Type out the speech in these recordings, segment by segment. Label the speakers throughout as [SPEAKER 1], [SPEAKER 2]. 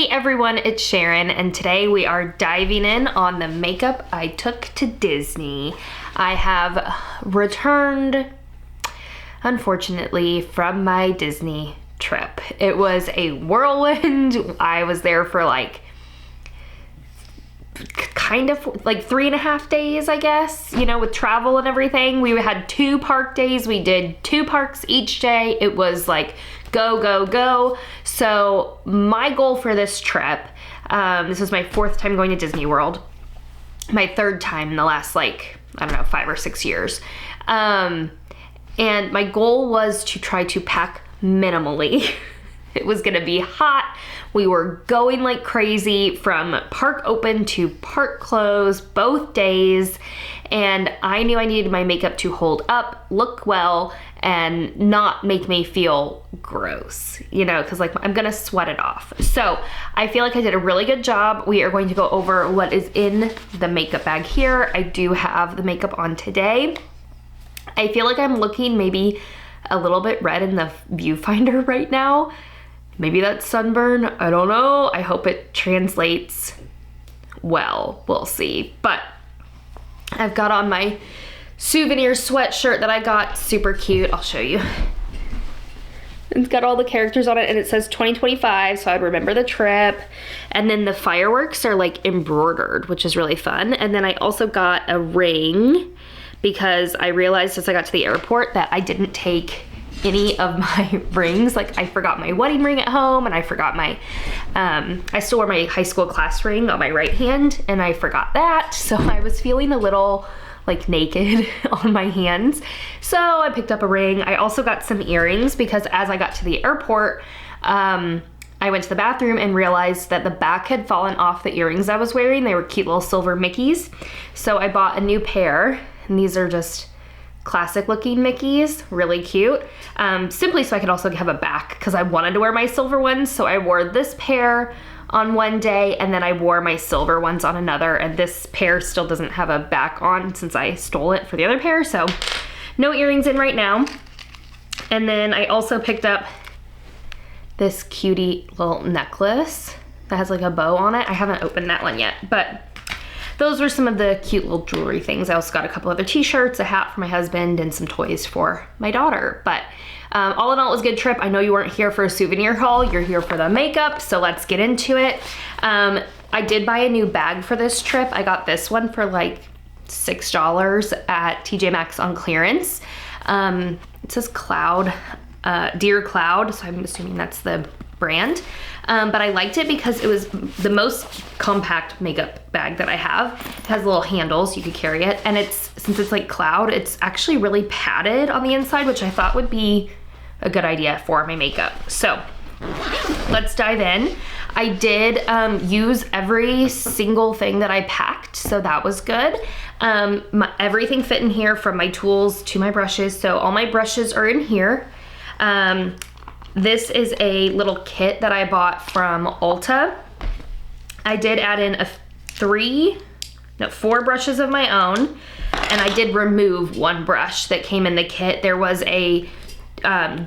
[SPEAKER 1] Hey everyone, it's Sharon, and today we are diving in on the makeup I took to Disney. I have returned, unfortunately, from my Disney trip. It was a whirlwind. I was there for kind of 3.5 days, I guess, you know, with travel and everything. We had 2 park days. We did 2 parks each day. It was like go, go, go. So my goal for this trip, this was my 4th time going to Disney World, my 3rd time in the last 5 or 6 years. And my goal was to try to pack minimally. It was gonna be hot. We were going like crazy from park open to park close both days. And I knew I needed my makeup to hold up, look well, and not make me feel gross, you know, because I'm gonna sweat it off. So I feel like I did a really good job. We are going to go over what is in the makeup bag here. I do have the makeup on today. I feel like I'm looking maybe a little bit red in the viewfinder right now. Maybe that's sunburn, I don't know. I hope it translates well, we'll see. But I've got on my souvenir sweatshirt that I got, super cute, I'll show you. It's got all the characters on it and it says 2025, so I'd remember the trip. And then the fireworks are like embroidered, which is really fun. And then I also got a ring because I realized as I got to the airport that I didn't take any of my rings. Like I forgot my wedding ring at home and I forgot my, I still wear my high school class ring on my right hand and I forgot that. So I was feeling a little naked on my hands. So I picked up a ring. I also got some earrings because as I got to the airport, I went to the bathroom and realized that the back had fallen off the earrings I was wearing. They were cute little silver Mickeys. So I bought a new pair and these are just classic looking Mickeys, really cute. Simply so I could also have a back because I wanted to wear my silver ones. So I wore this pair on one day and then I wore my silver ones on another, and this pair still doesn't have a back on since I stole it for the other pair. So no earrings in right now. And then I also picked up this cutie little necklace that has like a bow on it. I haven't opened that one yet, but those were some of the cute little jewelry things. I also got a couple other t-shirts, a hat for my husband, and some toys for my daughter. But all in all, it was a good trip. I know you weren't here for a souvenir haul, you're here for the makeup, so let's get into it. I did buy a new bag for this trip. I got this one for like $6 at TJ Maxx on clearance. It says Cloud, Dear Cloud, so I'm assuming that's the brand. But I liked it because it was the most compact makeup bag that I have. It has little handles, you could carry it. And since it's like cloud, it's actually really padded on the inside, which I thought would be a good idea for my makeup. So let's dive in. I did use every single thing that I packed, so that was good. Everything fit in here from my tools to my brushes. So all my brushes are in here. This is a little kit that I bought from Ulta. I did add in 4 brushes of my own, and I did remove 1 brush that came in the kit. There was a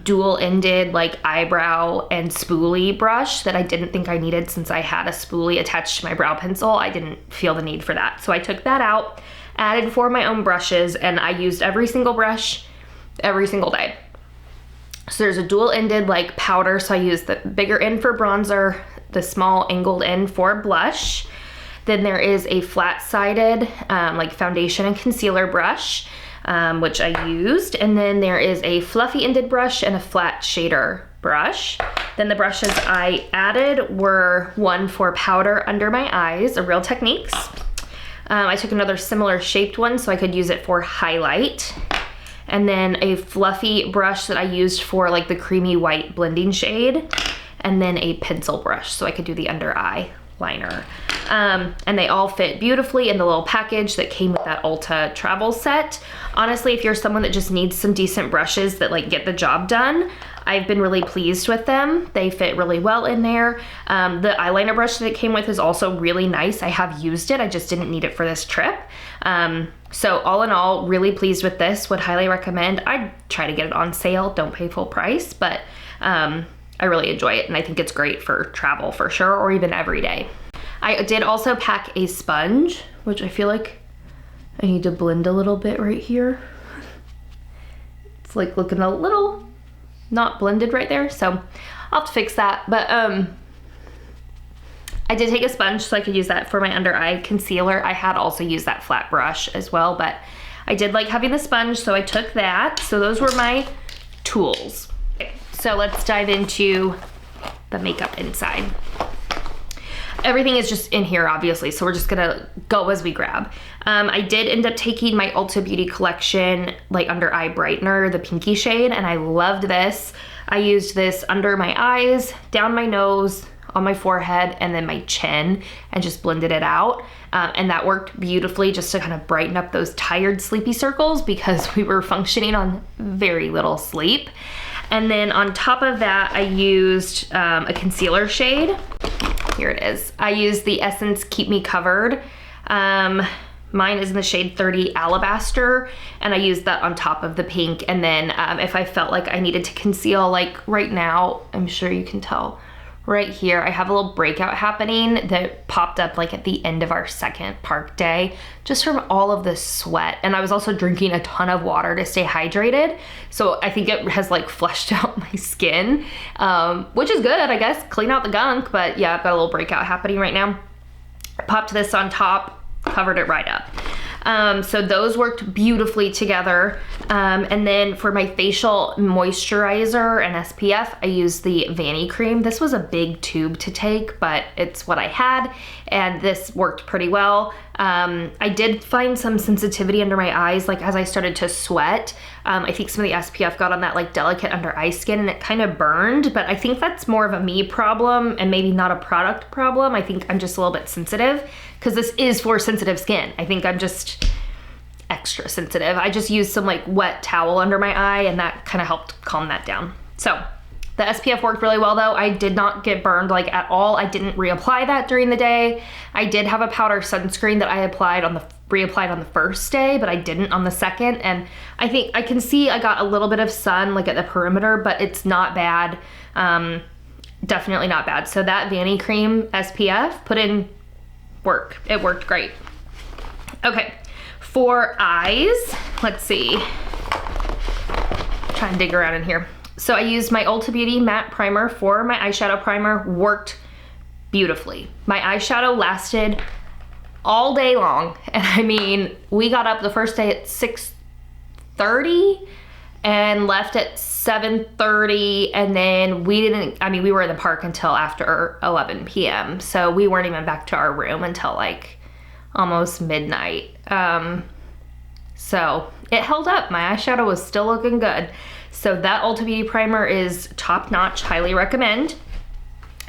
[SPEAKER 1] dual-ended eyebrow and spoolie brush that I didn't think I needed since I had a spoolie attached to my brow pencil. I didn't feel the need for that. So I took that out, added 4 of my own brushes, and I used every single brush every single day. So there's a dual-ended powder, so I used the bigger end for bronzer, the small angled end for blush. Then there is a flat-sided foundation and concealer brush, which I used. And then there is a fluffy-ended brush and a flat shader brush. Then the brushes I added were one for powder under my eyes, a Real Techniques. I took another similar shaped one so I could use it for highlight. And then a fluffy brush that I used for the creamy white blending shade, and then a pencil brush so I could do the under eye liner. And they all fit beautifully in the little package that came with that Ulta travel set. Honestly, if you're someone that just needs some decent brushes that get the job done, I've been really pleased with them. They fit really well in there. The eyeliner brush that it came with is also really nice. I have used it, I just didn't need it for this trip. So all in all, really pleased with this, would highly recommend. I'd try to get it on sale, don't pay full price, but I really enjoy it, and I think it's great for travel for sure, or even every day. I did also pack a sponge, which I feel like I need to blend a little bit right here. It's like looking a little not blended right there, so I'll have to fix that. But I did take a sponge so I could use that for my under eye concealer. I had also used that flat brush as well, but I did like having the sponge, so I took that. So those were my tools. Okay, so let's dive into the makeup inside. Everything is just in here, obviously, so we're just gonna go as we grab. I did end up taking my Ulta Beauty Collection like under eye brightener, the pinky shade, and I loved this. I used this under my eyes, down my nose, on my forehead, and then my chin, and just blended it out. And that worked beautifully just to kind of brighten up those tired, sleepy circles because we were functioning on very little sleep. And then on top of that, I used a concealer shade. Here it is. I used the Essence Keep Me Covered. Mine is in the shade 30 Alabaster, and I used that on top of the pink. And then if I felt like I needed to conceal, like right now, I'm sure you can tell right here, I have a little breakout happening that popped up like at the end of our second park day, just from all of the sweat. And I was also drinking a ton of water to stay hydrated. So I think it has like fleshed out my skin, which is good, I guess, clean out the gunk. But yeah, I've got a little breakout happening right now. Popped this on top, covered it right up. So those worked beautifully together. And then for my facial moisturizer and SPF, I used the Vanny Cream. This was a big tube to take, but it's what I had, and this worked pretty well. I did find some sensitivity under my eyes, like as I started to sweat. I think some of the SPF got on that like delicate under eye skin, and it kind of burned, but I think that's more of a me problem and maybe not a product problem. I think I'm just a little bit sensitive because this is for sensitive skin. I think I'm just extra sensitive. I just used some like wet towel under my eye, and that kind of helped calm that down. So the SPF worked really well though. I did not get burned like at all. I didn't reapply that during the day. I did have a powder sunscreen that I reapplied on the first day, but I didn't on the second. And I think I can see I got a little bit of sun like at the perimeter, but it's not bad. Definitely not bad. So that Vanny Cream SPF put in work. It worked great. Okay, for eyes, let's see. Try and dig around in here. So I used my Ulta Beauty matte primer for my eyeshadow primer. Worked beautifully. My eyeshadow lasted all day long. And I mean, we got up the first day at 6:30 and left at 7:30, and then we were in the park until after 11 p.m. So we weren't even back to our room until like almost midnight. So it held up. My eyeshadow was still looking good. So that Ulta Beauty primer is top notch, highly recommend.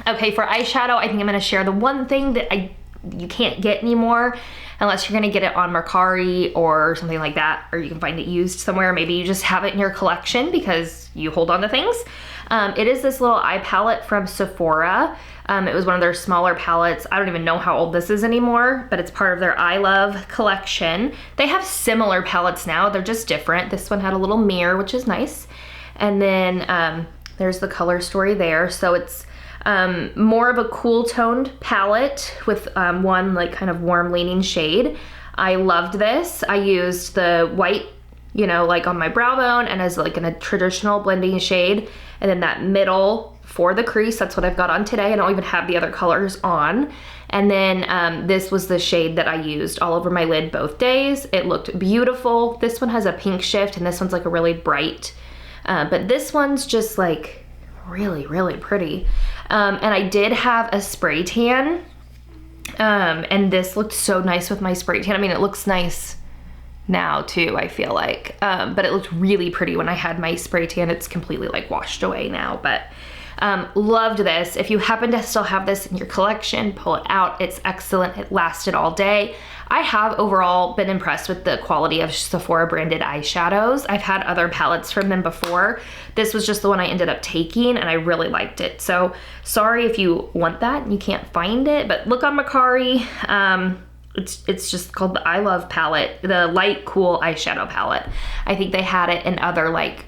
[SPEAKER 1] Okay, for eyeshadow, I think I'm gonna share the one thing that you can't get anymore unless you're gonna get it on Mercari or something like that, or you can find it used somewhere. Maybe you just have it in your collection because you hold on to things. It is this little eye palette from Sephora. It was one of their smaller palettes. I don't even know how old this is anymore, but it's part of their I Love collection. They have similar palettes now, they're just different. This one had a little mirror, which is nice. And then there's the color story there. So it's more of a cool toned palette with one like kind of warm leaning shade. I loved this. I used the white, you know, like on my brow bone and as like in a traditional blending shade. And then that middle for the crease, that's what I've got on today. I don't even have the other colors on. And then this was the shade that I used all over my lid both days. It looked beautiful. This one has a pink shift and this one's like a really bright, but this one's just like really, really pretty. And I did have a spray tan, and this looked so nice with my spray tan. I mean, it looks nice now too, I feel like, but it looked really pretty when I had my spray tan. It's completely like washed away now, but loved this. If you happen to still have this in your collection, pull it out. It's excellent. It lasted all day. I have overall been impressed with the quality of Sephora branded eyeshadows. I've had other palettes from them before. This was just the one I ended up taking and I really liked it. So sorry if you want that and you can't find it, but look on Mercari. It's just called the I Love palette, the light cool eyeshadow palette. I think they had it in other like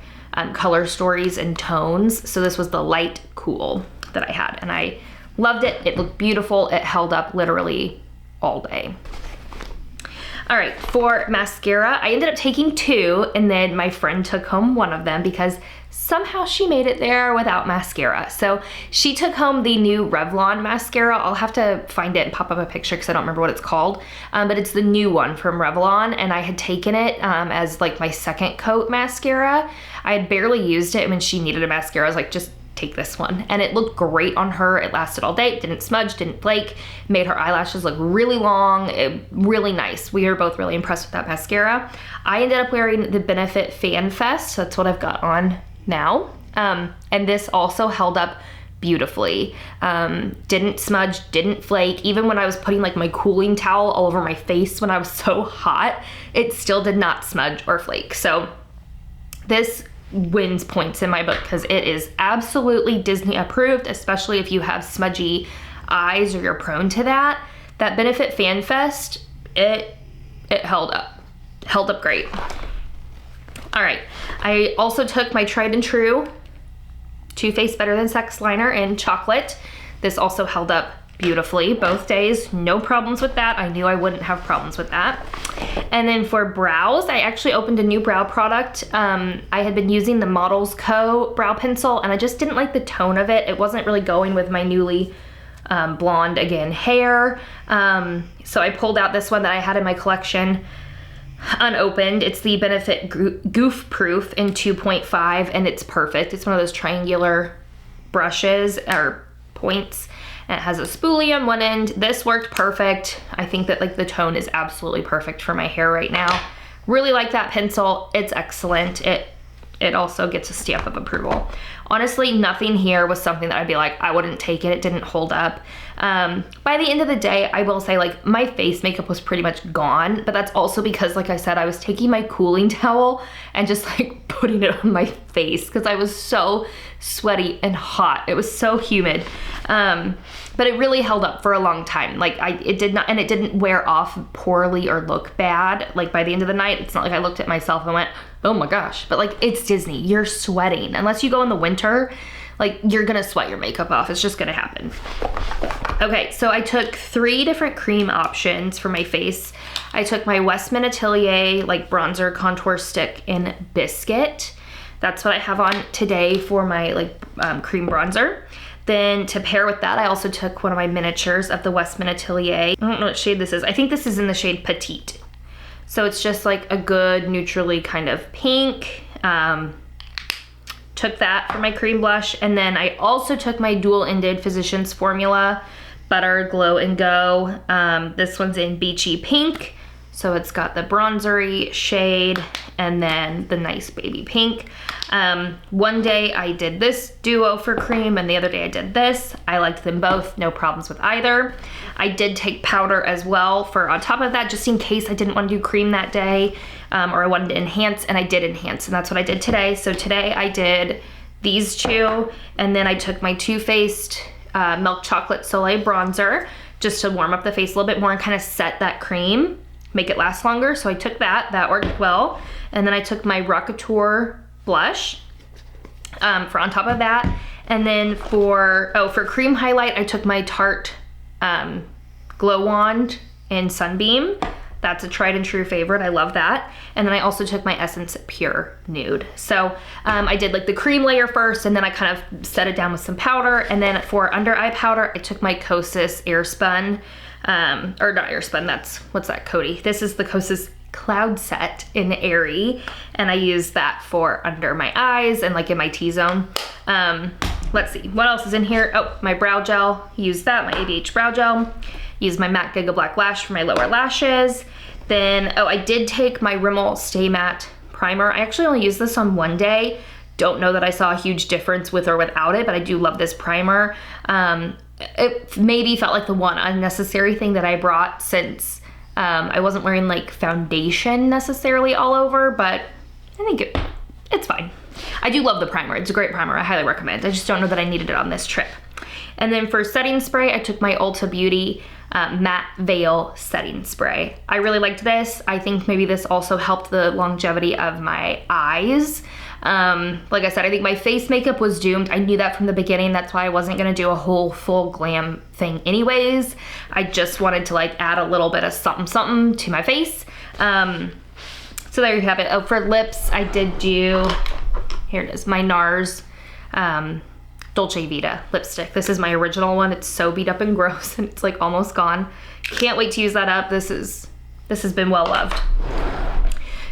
[SPEAKER 1] color stories and tones. So this was the light cool that I had, and I loved it. It looked beautiful. It held up literally all day. All right, for mascara, I ended up taking 2, and then my friend took home one of them because somehow she made it there without mascara. So she took home the new Revlon mascara. I'll have to find it and pop up a picture because I don't remember what it's called, but it's the new one from Revlon, and I had taken it as like my second coat mascara. I had barely used it, and when she needed a mascara, I was like, just take this one. And it looked great on her. It lasted all day. It didn't smudge, didn't flake, made her eyelashes look really long, really nice. We are both really impressed with that mascara. I ended up wearing the Benefit Fan Fest. So that's what I've got on now. And this also held up beautifully. Didn't smudge, didn't flake. Even when I was putting like my cooling towel all over my face when I was so hot, it still did not smudge or flake. So this wins points in my book because it is absolutely Disney approved, especially if you have smudgy eyes or you're prone to that. That Benefit Fan Fest, it held up great. All right, I also took my tried and true Too Faced Better Than Sex liner in chocolate. This also held up beautifully both days. No problems with that. I knew I wouldn't have problems with that. And then for brows, I actually opened a new brow product. I had been using the Models Co. brow pencil, and I just didn't like the tone of it. It wasn't really going with my newly blonde, again, hair. So I pulled out this one that I had in my collection unopened. It's the Benefit Goof Proof in 2.5, and it's perfect. It's one of those triangular brushes or points, and it has a spoolie on one end. This worked perfect. I think that like the tone is absolutely perfect for my hair right now. Really like that pencil. It's excellent. It also gets a stamp of approval. Honestly, nothing here was something that I'd be like, I wouldn't take it. It didn't hold up. By the end of the day, I will say like my face makeup was pretty much gone, but that's also because, like I said, I was taking my cooling towel and just like putting it on my face because I was so sweaty and hot. It was so humid. But it really held up for a long time. Like it didn't wear off poorly or look bad. Like by the end of the night, it's not like I looked at myself and went, oh my gosh, but like it's Disney, you're sweating. Unless you go in the winter, like you're gonna sweat your makeup off. It's just gonna happen. Okay, so I took 3 different cream options for my face. I took my Westman Atelier like bronzer contour stick in Biscuit. That's what I have on today for my like cream bronzer. Then to pair with that, I also took one of my miniatures of the Westman Atelier. I don't know what shade this is. I think this is in the shade Petite. So it's just like a good neutrally kind of pink. Took that for my cream blush. And then I also took my dual-ended Physicians Formula Butter Glow and Go. This one's in Beachy Pink. So it's got the bronzery shade and then the nice baby pink. One day I did this duo for cream and the other day I did this. I liked them both, no problems with either. I did take powder as well for on top of that, just in case I didn't want to do cream that day or I wanted to enhance, and I did enhance, and that's what I did today. So today I did these 2, and then I took my Too Faced Milk Chocolate Soleil bronzer just to warm up the face a little bit more and kind of set that cream, make it last longer. So I took that worked well. And then I took my Rockateur blush for on top of that. And then for cream highlight, I took my Tarte Glow Wand in Sunbeam. That's a tried and true favorite. I love that. And then I also took my Essence Pure Nude. So I did like the cream layer first, and then I kind of set it down with some powder. And then for under eye powder, I took my Kosas Airspun, or not Airspun, what's that, Cody? This is the Kosas Cloud Set in Airy, and I use that for under my eyes and like in my T-zone. Let's see, what else is in here? Oh, my brow gel, use that, my ABH brow gel. Use my MAC Giga Black Lash for my lower lashes. Then, I did take my Rimmel Stay Matte Primer. I actually only used this on one day. Don't know that I saw a huge difference with or without it, but I do love this primer. It maybe felt like the one unnecessary thing that I brought since I wasn't wearing like foundation necessarily all over, but I think it's fine. I do love the primer. It's a great primer. I highly recommend. I just don't know that I needed it on this trip. And then for setting spray, I took my Ulta Beauty Matte Veil Setting Spray. I really liked this. I think maybe this also helped the longevity of my eyes. Like I said, I think my face makeup was doomed. I knew that from the beginning. That's why I wasn't gonna do a whole full glam thing anyways. I just wanted to like add a little bit of something something to my face. So there you have it. Oh, for lips, I did do, here it is, my NARS Dolce Vita lipstick. This is my original one. It's so beat up and gross and it's like almost gone. Can't wait to use that up. This has been well loved.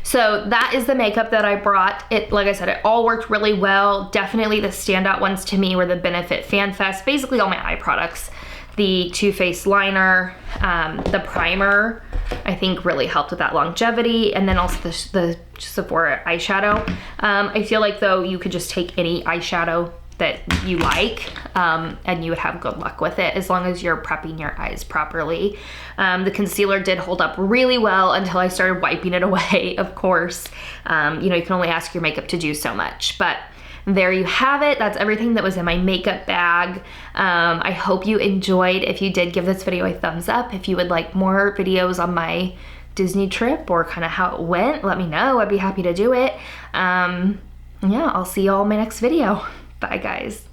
[SPEAKER 1] So that is the makeup that I brought. It, like I said, it all worked really well. Definitely the standout ones to me were the Benefit Fan Fest, basically all my eye products. The Too Faced liner, the primer, I think really helped with that longevity, and then also the Sephora eyeshadow. I feel like though you could just take any eyeshadow that you like and you would have good luck with it as long as you're prepping your eyes properly. The concealer did hold up really well until I started wiping it away, of course. You know, you can only ask your makeup to do so much, but there you have it. That's everything that was in my makeup bag. I hope you enjoyed. If you did, give this video a thumbs up. If you would like more videos on my Disney trip or kind of how it went, let me know. I'd be happy to do it. Yeah, I'll see y'all in my next video. Bye guys.